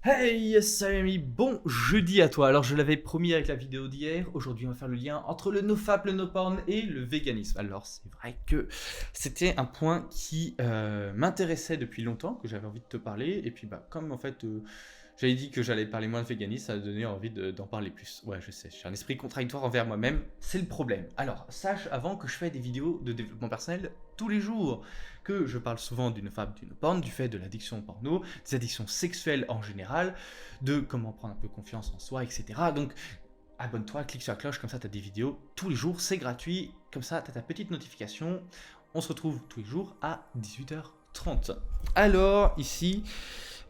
Hey, salut ami, bon jeudi à toi. Alors je l'avais promis avec la vidéo d'hier, aujourd'hui on va faire le lien entre le nofap, le no-porn et le véganisme. Alors c'est vrai que c'était un point qui m'intéressait depuis longtemps, que j'avais envie de te parler, et puis comme en fait j'avais dit que j'allais parler moins de véganisme, ça a donné envie d'en parler plus. Ouais je sais, j'ai un esprit contradictoire envers moi-même, c'est le problème. Alors sache avant que je fais des vidéos de développement personnel tous les jours, que je parle souvent d'une femme, d'une porn, du fait de l'addiction au porno, des addictions sexuelles en général, de comment prendre un peu confiance en soi, etc. Donc abonne-toi, clique sur la cloche, comme ça tu as des vidéos tous les jours, c'est gratuit, comme ça tu as ta petite notification. On se retrouve tous les jours à 18h30. Alors ici,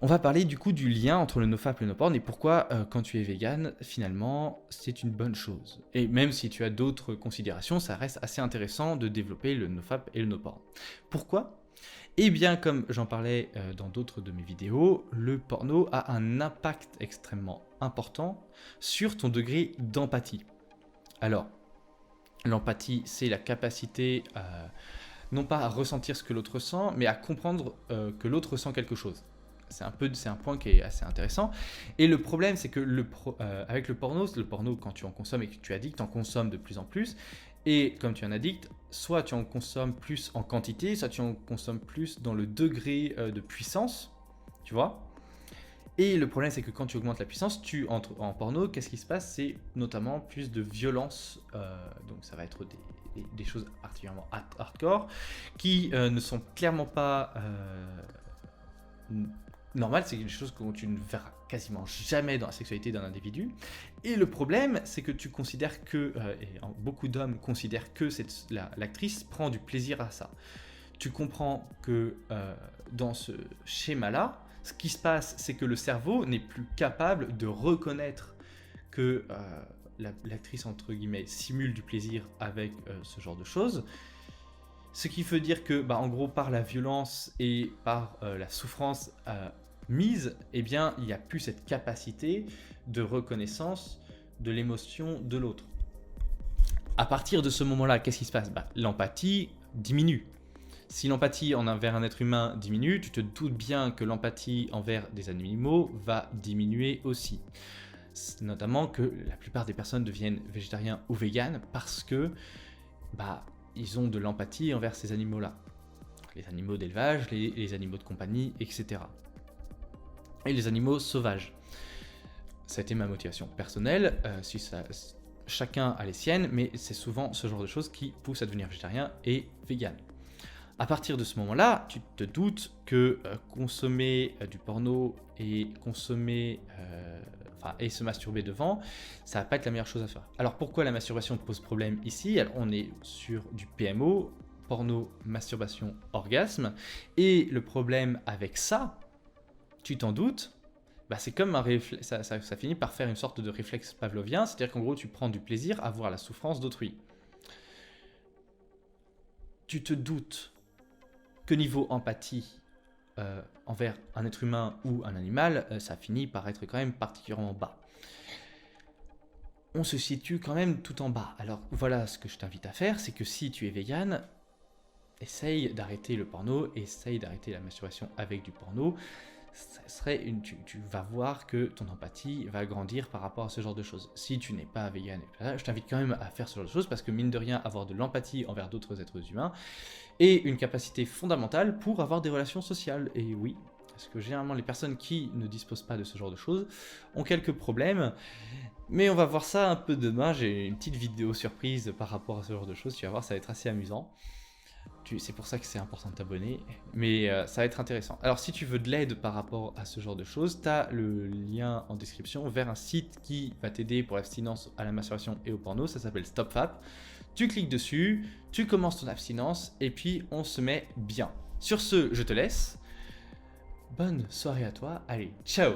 on va parler du coup du lien entre le nofap et le no-porn et pourquoi quand tu es vegan, finalement, c'est une bonne chose. Et même si tu as d'autres considérations, ça reste assez intéressant de développer le nofap et le no-porn. Pourquoi ? Eh bien, comme j'en parlais dans d'autres de mes vidéos, le porno a un impact extrêmement important sur ton degré d'empathie. Alors, l'empathie, c'est la capacité non pas à ressentir ce que l'autre ressent, mais à comprendre que l'autre ressent quelque chose. C'est un point qui est assez intéressant. Et le problème, c'est que avec le porno, quand tu en consommes et que tu es addict, tu en consommes de plus en plus. Et comme tu es un addict, soit tu en consommes plus en quantité, soit tu en consommes plus dans le degré de puissance, tu vois. Et le problème, c'est que quand tu augmentes la puissance, tu entres en porno, qu'est-ce qui se passe? C'est notamment plus de violence, donc ça va être des choses particulièrement hardcore, qui ne sont clairement pas normales, c'est des choses que tu ne verras quasiment jamais dans la sexualité d'un individu. Et le problème, c'est que tu considères que, et beaucoup d'hommes considèrent que l'actrice prend du plaisir à ça. Tu comprends que dans ce schéma-là, ce qui se passe, c'est que le cerveau n'est plus capable de reconnaître que l'actrice, entre guillemets, simule du plaisir avec ce genre de choses. Ce qui veut dire que, en gros, par la violence et par la souffrance mise, eh bien, il n'y a plus cette capacité de reconnaissance de l'émotion de l'autre. À partir de ce moment-là, qu'est-ce qui se passe? L'empathie diminue. Si l'empathie envers un être humain diminue, tu te doutes bien que l'empathie envers des animaux va diminuer aussi. Notamment que la plupart des personnes deviennent végétariens ou véganes parce que ils ont de l'empathie envers ces animaux-là. Les animaux d'élevage, les animaux de compagnie, etc. Et les animaux sauvages. Ça a été ma motivation personnelle. Chacun a les siennes, mais c'est souvent ce genre de choses qui poussent à devenir végétarien et vegan. À partir de ce moment-là, tu te doutes que consommer du porno et et se masturber devant, ça va pas être la meilleure chose à faire. Alors pourquoi la masturbation pose problème ici? Alors, on est sur du PMO, porno, masturbation, orgasme, et le problème avec ça, tu t'en doutes, c'est comme un réflexe, ça finit par faire une sorte de réflexe pavlovien, c'est-à-dire qu'en gros tu prends du plaisir à voir la souffrance d'autrui. Tu te doutes que niveau empathie envers un être humain ou un animal, ça finit par être quand même particulièrement bas. On se situe quand même tout en bas. Alors voilà, ce que je t'invite à faire, c'est que si tu es vegan, essaye d'arrêter le porno, essaye d'arrêter la masturbation avec du porno. Ça serait tu vas voir que ton empathie va grandir par rapport à ce genre de choses. Si tu n'es pas vegan, je t'invite quand même à faire ce genre de choses parce que mine de rien, avoir de l'empathie envers d'autres êtres humains est une capacité fondamentale pour avoir des relations sociales. Et oui, parce que généralement les personnes qui ne disposent pas de ce genre de choses ont quelques problèmes. Mais on va voir ça un peu demain, j'ai une petite vidéo surprise par rapport à ce genre de choses, tu vas voir, ça va être assez amusant. C'est pour ça que c'est important de t'abonner, mais ça va être intéressant. Alors si tu veux de l'aide par rapport à ce genre de choses, tu as le lien en description vers un site qui va t'aider pour l'abstinence à la masturbation et au porno, ça s'appelle StopFap. Tu cliques dessus, tu commences ton abstinence et puis on se met bien. Sur ce, je te laisse. Bonne soirée à toi, allez, ciao!